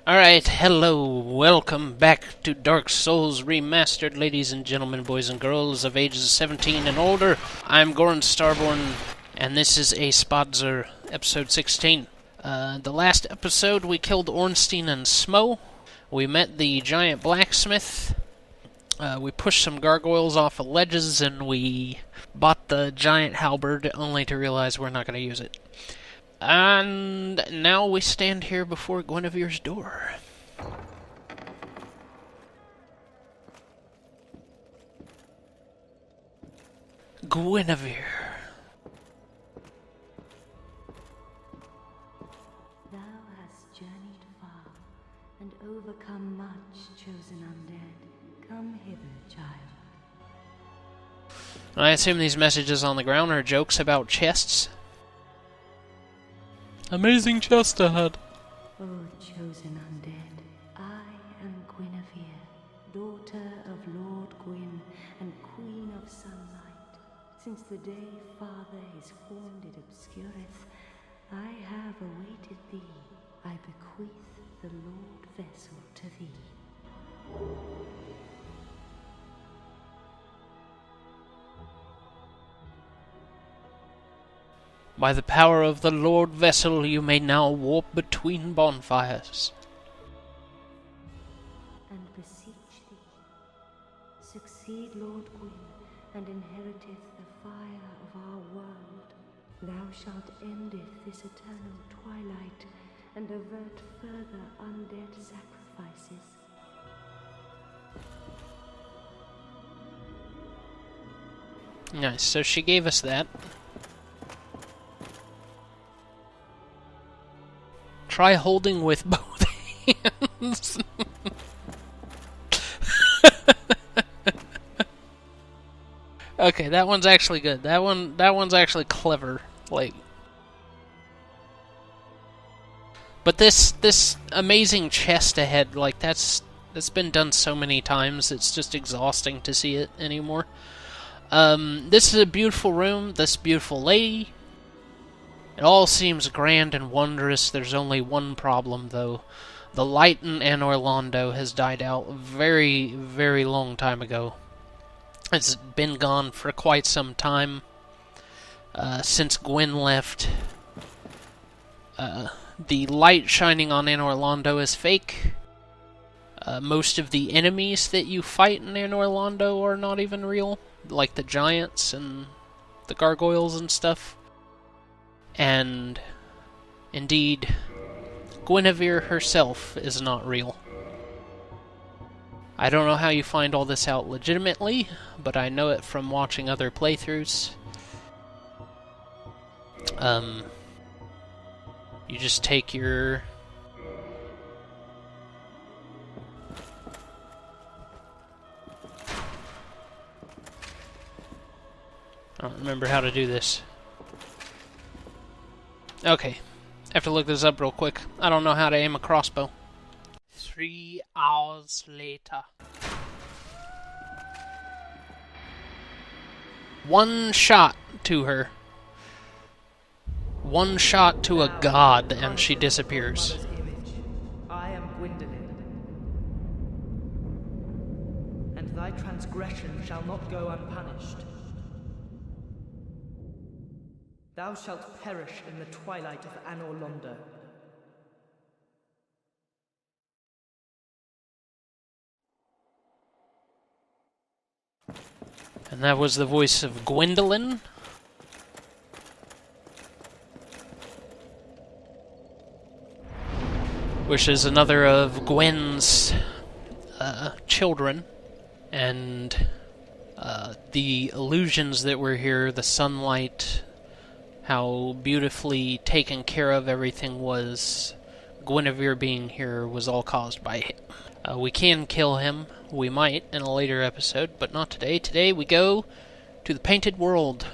Alright, hello, welcome back to Dark Souls Remastered, ladies and gentlemen, boys and girls of ages 17 and older. I'm Goran Starborn, and this is a Spodzer, episode 16. The last episode we killed Ornstein and Smo, we met the giant blacksmith, we pushed some gargoyles off of ledges, and we bought the giant halberd, only to realize we're not going to use it. And now we stand here before Guinevere's door. Guinevere. Thou hast journeyed far and overcome much, chosen undead. Come hither, child. I assume these messages on the ground are jokes about chests. Amazing chest ahead. O chosen undead, I am Guinevere, daughter of Lord Gwyn and Queen of Sunlight. Since the day Father his horn did obscureth, I have awaited thee. I bequeath the Lord vessel to thee. By the power of the Lord Vessel, you may now warp between bonfires. And beseech thee, succeed Lord Gwyn, and inheriteth the fire of our world. Thou shalt endeth this eternal twilight, and avert further undead sacrifices. Nice, so she gave us that. Try holding with both hands. Okay, that one's actually good. That one's actually clever. Like, but this amazing chest ahead, like that's been done so many times. It's just exhausting to see it anymore. This is a beautiful room. This beautiful lady. It all seems grand and wondrous. There's only one problem, though. The light in Anor Londo has died out a very, very long time ago. It's been gone for quite some time. Since Gwyn left. The light shining on Anor Londo is fake. Most of the enemies that you fight in Anor Londo are not even real. Like the giants and the gargoyles and stuff. And, indeed, Guinevere herself is not real. I don't know how you find all this out legitimately, but I know it from watching other playthroughs. You just take your... I don't remember how to do this. Okay, I have to look this up real quick. I don't know how to aim a crossbow. 3 hours later. One shot to her. One shot to a god, and she disappears. I am Gwyndolin, and thy transgression shall not go unpunished. Thou shalt perish in the twilight of Anor Londo. And that was the voice of Gwyndolin. Which is another of Gwen's children. And the illusions that were here, the sunlight... how beautifully taken care of everything was. Guinevere being here was all caused by him. We can kill him. We might in a later episode, but not today. Today we go to the Painted World.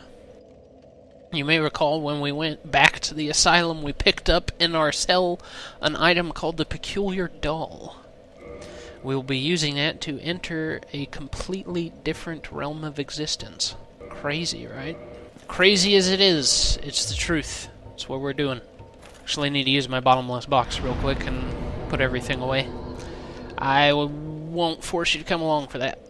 You may recall when we went back to the asylum, we picked up in our cell an item called the Peculiar Doll. We'll be using that to enter a completely different realm of existence. Crazy, right? Crazy as it is, it's the truth. It's what we're doing. Actually, I need to use my bottomless box real quick and put everything away. I won't force you to come along for that.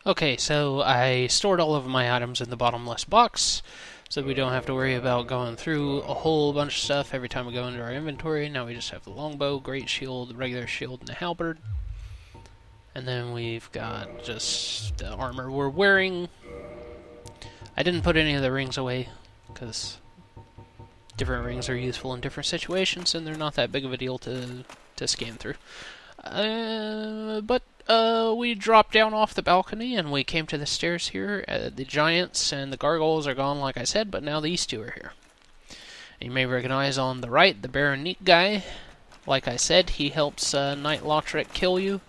Okay, so I stored all of my items in the bottomless box, so we don't have to worry about going through a whole bunch of stuff every time we go into our inventory. Now we just have the longbow, great shield, regular shield, and the halberd. And then we've got just the armor we're wearing. I didn't put any of the rings away, because different rings are useful in different situations, and they're not that big of a deal to scan through. But we dropped down off the balcony, and we came to the stairs here. The giants and the gargoyles are gone, like I said, but now these two are here. You may recognize on the right the Baronique guy. Like I said, he helps Knight Lautrec kill you.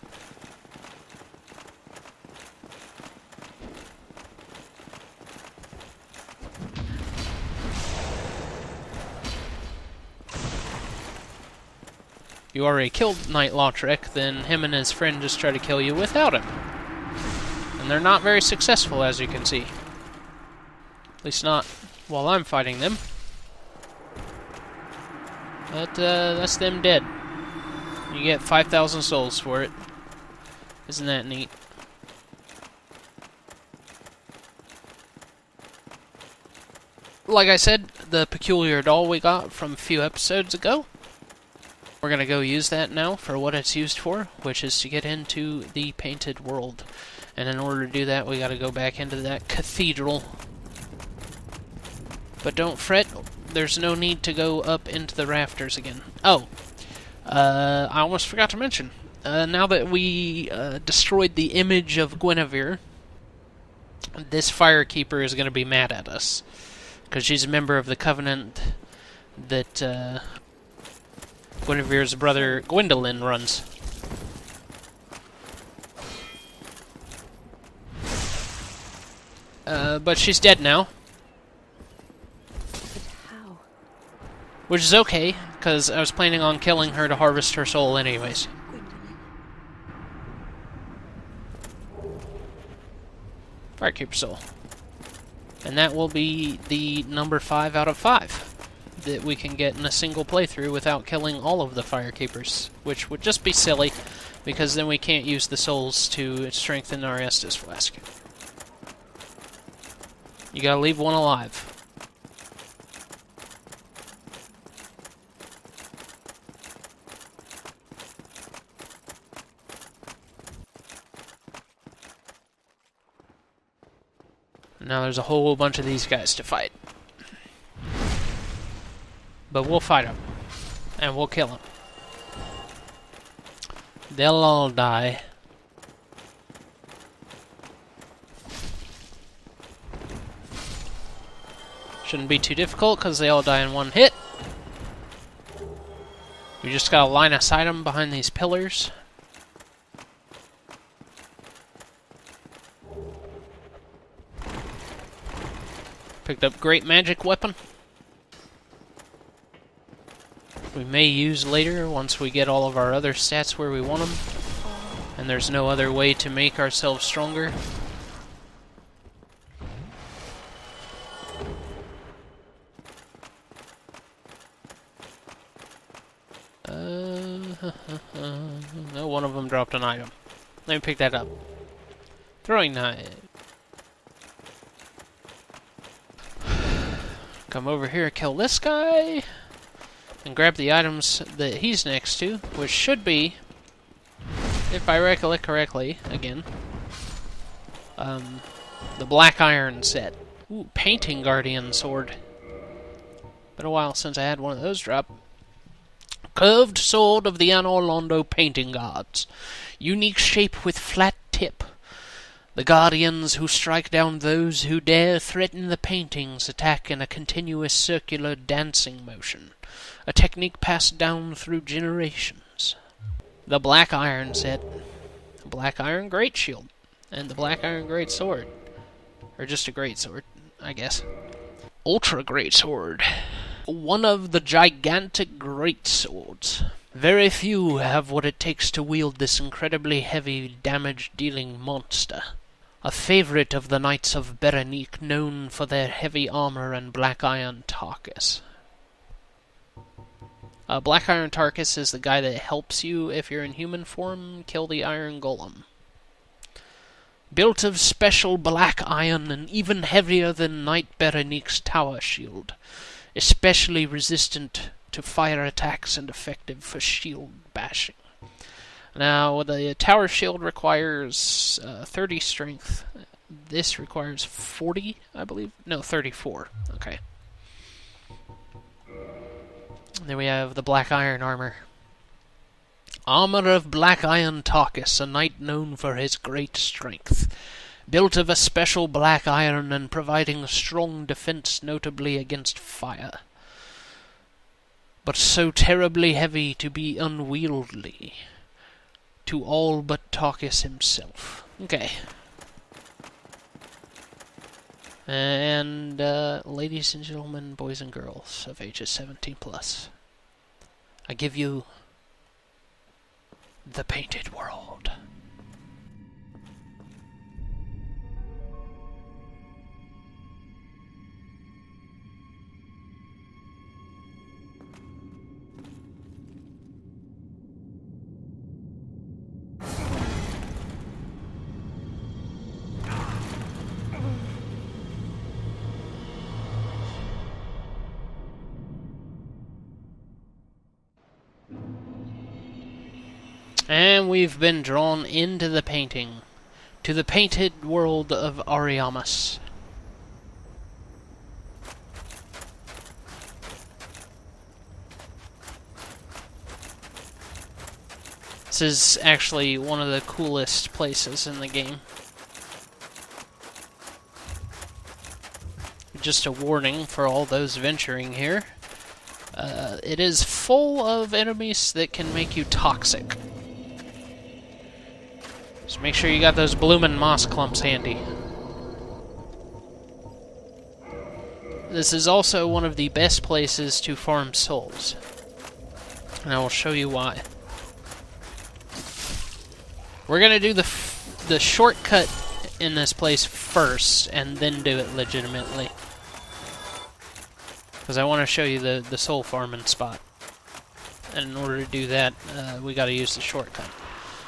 You already killed Knight Lautrec, then him and his friend just try to kill you without him. And they're not very successful, as you can see. At least not while I'm fighting them. But that's them dead. You get 5,000 souls for it. Isn't that neat? Like I said, the peculiar doll we got from a few episodes ago. We're going to go use that now for what it's used for, which is to get into the painted world. And in order to do that, we got to go back into that cathedral. But don't fret, there's no need to go up into the rafters again. Oh, I almost forgot to mention. Now that we destroyed the image of Guinevere, this Firekeeper is going to be mad at us. Because she's a member of the Covenant that Guinevere's brother Gwendolyn runs. But she's dead now. But how? Which is okay, because I was planning on killing her to harvest her soul anyways. Firekeeper soul. And that will be the number 5 out of 5 that we can get in a single playthrough without killing all of the Firekeepers, which would just be silly, because then we can't use the souls to strengthen our Estus Flask. You gotta leave one alive. Now there's a whole bunch of these guys to fight. But we'll fight them. And we'll kill them. They'll all die. Shouldn't be too difficult, because they all die in one hit. We just gotta line of sight them behind these pillars. Picked up great magic weapon. We may use later once we get all of our other stats where we want them. And there's no other way to make ourselves stronger. No, one of them dropped an item. Let me pick that up. Throwing knife. Come over here, kill this guy. And grab the items that he's next to, which should be, if I recollect correctly, again, the Black Iron set. Ooh, Painting Guardian Sword. Been a while since I had one of those drop. Curved Sword of the Anor Londo Painting Guards. Unique shape with flat tip. The Guardians who strike down those who dare threaten the paintings attack in a continuous circular dancing motion. A technique passed down through generations. The Black Iron set. The Black Iron Great Shield. And the Black Iron Great Sword. Or just a Great Sword, I guess. Ultra Great Sword. One of the gigantic great swords. Very few have what it takes to wield this incredibly heavy damage-dealing monster. A favorite of the Knights of Berenice, known for their heavy armor and black iron targets. Black Iron Tarkus is the guy that helps you if you're in human form kill the Iron Golem. Built of special black iron and even heavier than Knight Berenice's tower shield. Especially resistant to fire attacks and effective for shield bashing. Now, the tower shield requires 30 strength. This requires 40, I believe. No, 34. Okay. Then we have the black iron armor. Armor of black iron Tarkus, a knight known for his great strength. Built of a special black iron and providing a strong defense, notably against fire. But so terribly heavy to be unwieldy to all but Tarkus himself. Okay. And, ladies and gentlemen, boys and girls of ages 17+, I give you the Painted World. And we've been drawn into the painting, to the painted world of Ariamus. This is actually one of the coolest places in the game. Just a warning for all those venturing here. It is full of enemies that can make you toxic. So make sure you got those bloomin' moss clumps handy. This is also one of the best places to farm souls. And I will show you why. We're gonna do the shortcut in this place first, and then do it legitimately. Because I want to show you the soul farming spot. And in order to do that, we gotta use the shortcut.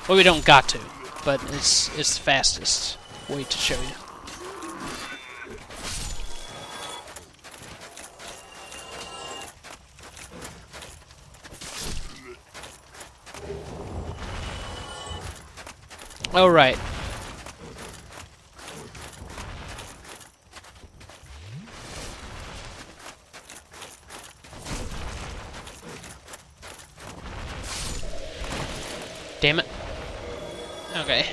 Well, we don't got to. But it's the fastest way to show you. All right. Damn it. Okay.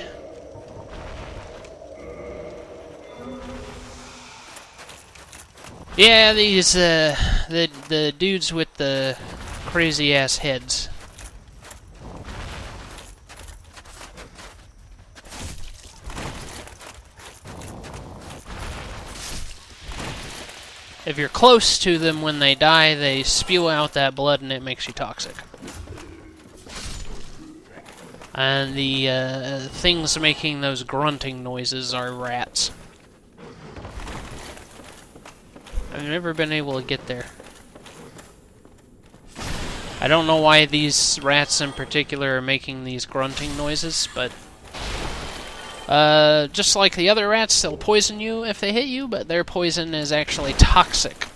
Yeah, these the dudes with the crazy ass heads. If you're close to them when they die, they spew out that blood and it makes you toxic. And the things making those grunting noises are rats. I've never been able to get there. I don't know why these rats in particular are making these grunting noises, but just like the other rats, they'll poison you if they hit you, but their poison is actually toxic.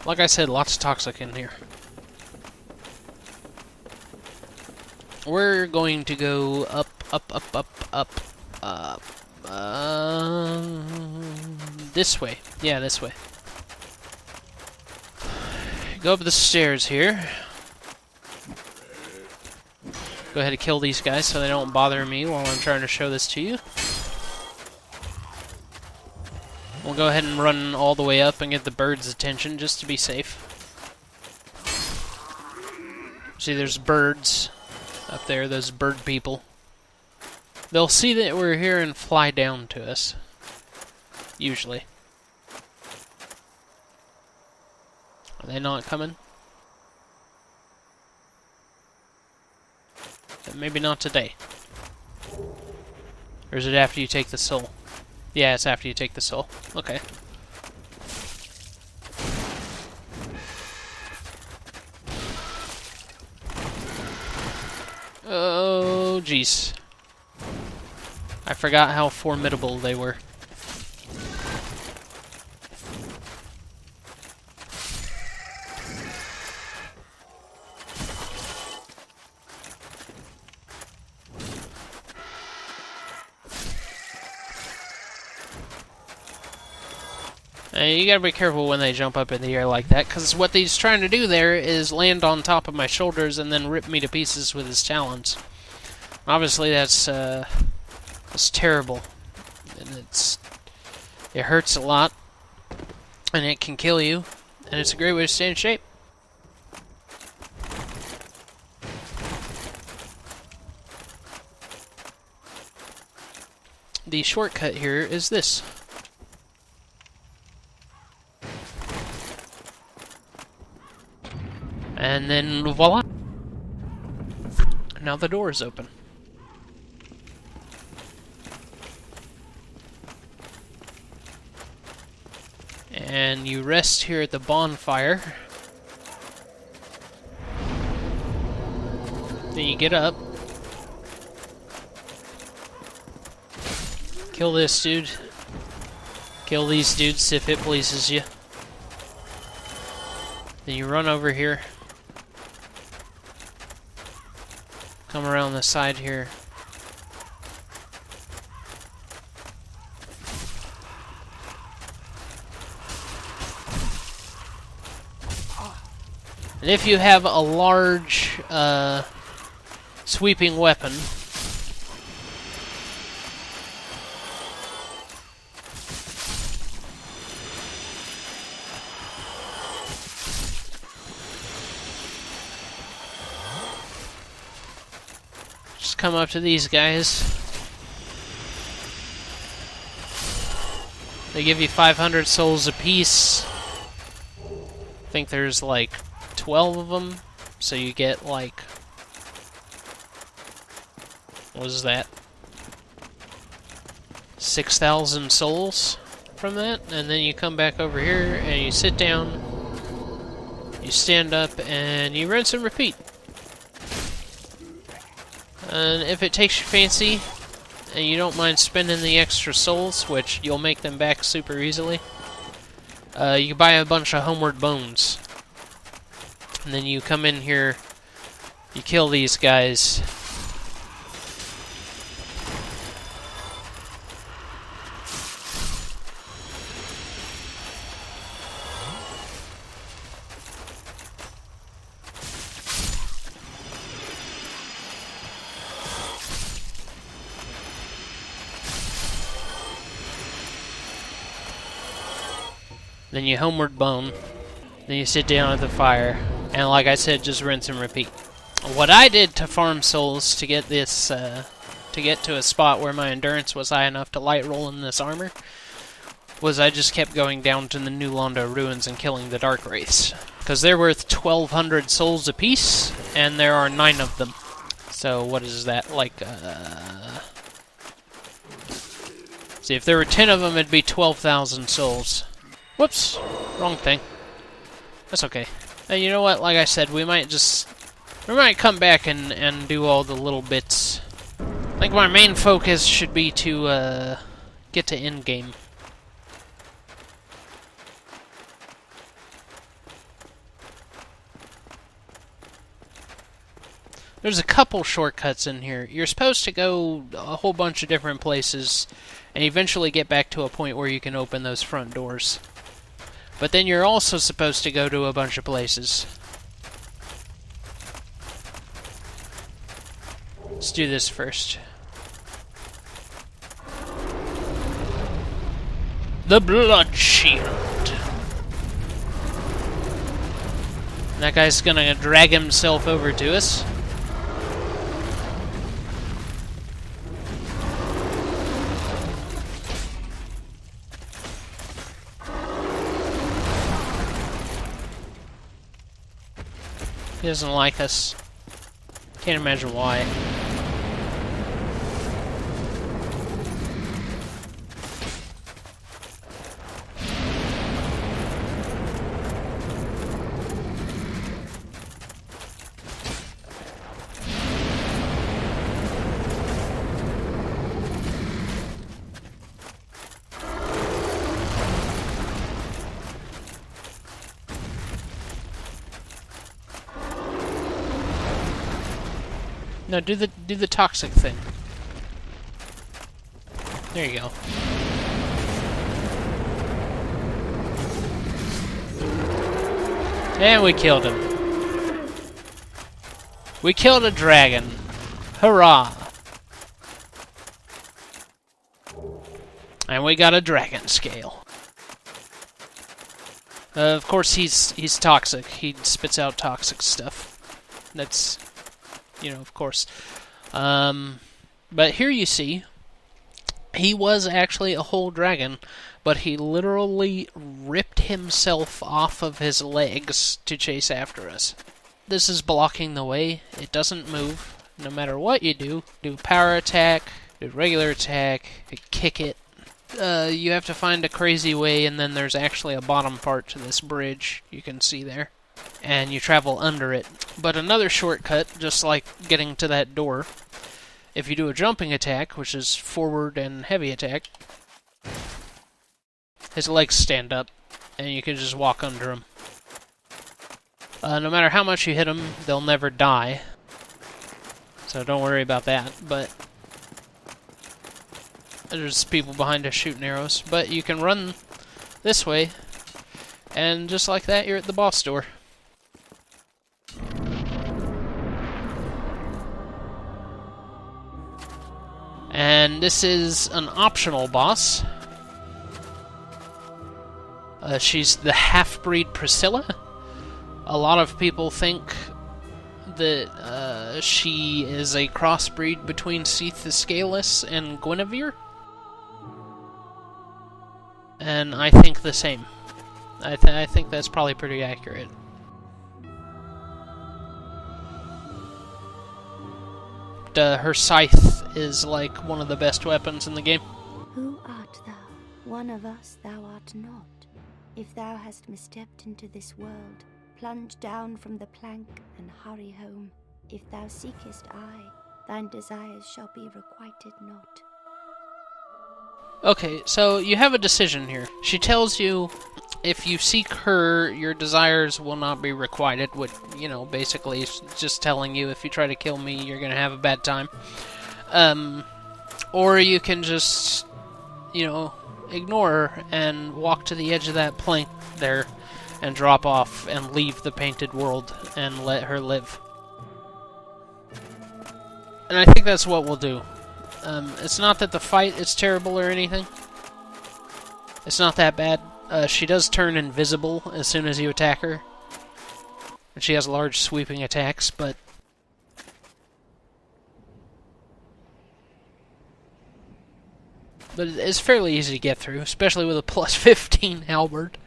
Like I said, lots of toxic in here. We're going to go up, this way. Yeah, this way. Go up the stairs here. Go ahead and kill these guys so they don't bother me while I'm trying to show this to you. We'll go ahead and run all the way up and get the birds' attention just to be safe. See, there's birds up there, those bird people. They'll see that we're here and fly down to us. Usually. Are they not coming? Maybe not today. Or is it after you take the soul? Yeah, it's after you take the soul. Okay. Oh, jeez. I forgot how formidable they were. And you gotta be careful when they jump up in the air like that, because what he's trying to do there is land on top of my shoulders and then rip me to pieces with his talons. Obviously, that's terrible, and it hurts a lot, and it can kill you, and it's a great way to stay in shape. The shortcut here is this. And then voila! Now the door is open. And you rest here at the bonfire. Then you get up. Kill this dude. Kill these dudes if it pleases you. Then you run over here. Come around the side here. And if you have a large sweeping weapon, just come up to these guys. They give you 500 souls apiece. I think there's like 12 of them, so you get like, what is that? 6,000 souls from that, and then you come back over here and you sit down, you stand up, and you rinse and repeat. And if it takes your fancy, and you don't mind spending the extra souls, which you'll make them back super easily, you can buy a bunch of homeward bones. And then you come in here, you kill these guys. Then you homeward bone. Then you sit down at the fire. And like I said, just rinse and repeat. What I did to farm souls to get this, to get to a spot where my endurance was high enough to light roll in this armor, was I just kept going down to the New Londo ruins and killing the Dark Wraiths. Because they're worth 1,200 souls apiece, and there are 9 of them. So what is that, like, see, if there were 10 of them, it'd be 12,000 souls. Whoops, wrong thing. That's okay. You know what, like I said, we might come back and do all the little bits. I think my main focus should be to, get to endgame. There's a couple shortcuts in here. You're supposed to go a whole bunch of different places and eventually get back to a point where you can open those front doors. But then you're also supposed to go to a bunch of places. Let's do this first. The Blood Shield. That guy's gonna drag himself over to us. He doesn't like us. Can't imagine why. No, do the toxic thing. There you go. And we killed him. We killed a dragon. Hurrah! And we got a dragon scale. Of course, he's toxic. He spits out toxic stuff. That's, of course. But here you see, he was actually a whole dragon, but he literally ripped himself off of his legs to chase after us. This is blocking the way. It doesn't move. No matter what you do power attack, do regular attack, kick it. You have to find a crazy way, and then there's actually a bottom part to this bridge you can see there. And you travel under it. But another shortcut, just like getting to that door, if you do a jumping attack, which is forward and heavy attack, his legs stand up, and you can just walk under them. No matter how much you hit them, they'll never die. So don't worry about that, but there's people behind us shooting arrows. But you can run this way, and just like that, you're at the boss door. And this is an optional boss. She's the half-breed Priscilla. A lot of people think that she is a crossbreed between Seath the Scaleless and Guinevere. And I think the same. I think that's probably pretty accurate. Her scythe is like one of the best weapons in the game. Who art thou? One of us thou art not. If thou hast misstepped into this world, plunge down from the plank and hurry home. If thou seekest I, thine desires shall be requited not. Okay, so you have a decision here. She tells you if you seek her, your desires will not be requited, which, basically is just telling you if you try to kill me, you're gonna have a bad time. Or you can just, ignore her and walk to the edge of that plank there and drop off and leave the painted world and let her live. And I think that's what we'll do. It's not that the fight is terrible or anything. It's not that bad. She does turn invisible as soon as you attack her. And she has large sweeping attacks, but it's fairly easy to get through, especially with a plus 15 halberd.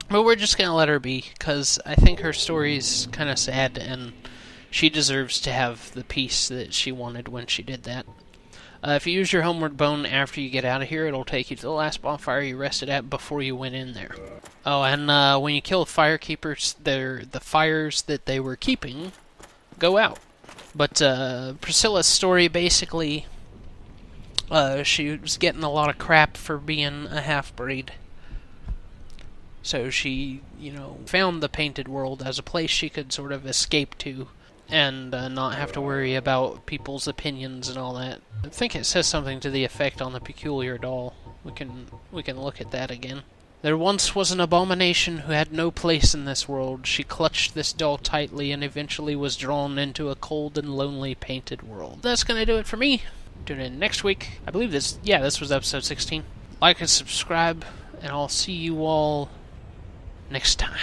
But we're just gonna let her be, because I think her story's kind of sad, and she deserves to have the peace that she wanted when she did that. If you use your homeward bone after you get out of here, it'll take you to the last bonfire you rested at before you went in there. Oh, and when you kill firekeepers, the fires that they were keeping go out. But Priscilla's story, basically, she was getting a lot of crap for being a half-breed. So she, found the painted world as a place she could sort of escape to and not have to worry about people's opinions and all that. I think it says something to the effect on the peculiar doll. We can look at that again. There once was an abomination who had no place in this world. She clutched this doll tightly and eventually was drawn into a cold and lonely painted world. That's gonna do it for me. Tune in next week. I believe this was episode 16. Like and subscribe, and I'll see you all next time.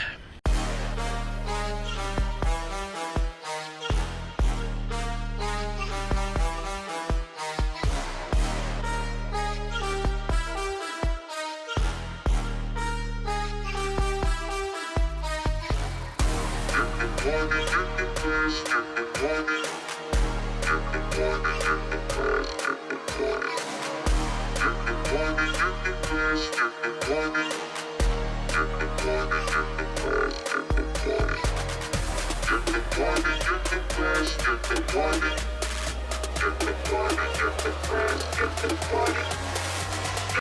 get the party, get the friends, get the party.